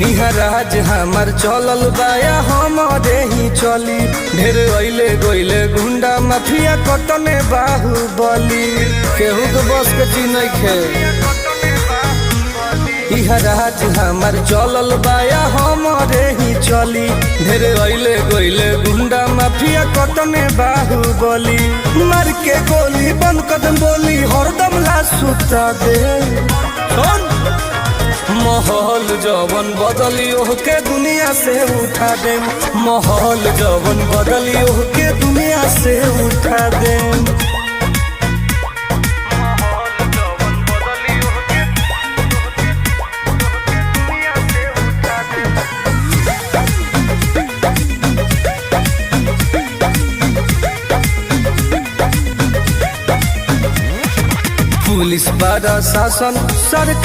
इहाँ राज हमार चलल बाया हमारे ही चली। ढेर अइले गइले गुंडा माफिया कटने बाहुबली, केहू के बस के चीज नइखे। इहाँ राज हमार चलल बाया हमारे ही चली। ढेर अइले गइले गुंडा माफिया कटने बाहुबली, मार के गोली बंद कदम बोली हरदम ला सुता दे। माहौल जवन बदलियो के दुनिया से उठा दे, माहौल जवन बदलियो के दुनिया से उठा दे। पुलिस प्रशासन सरकार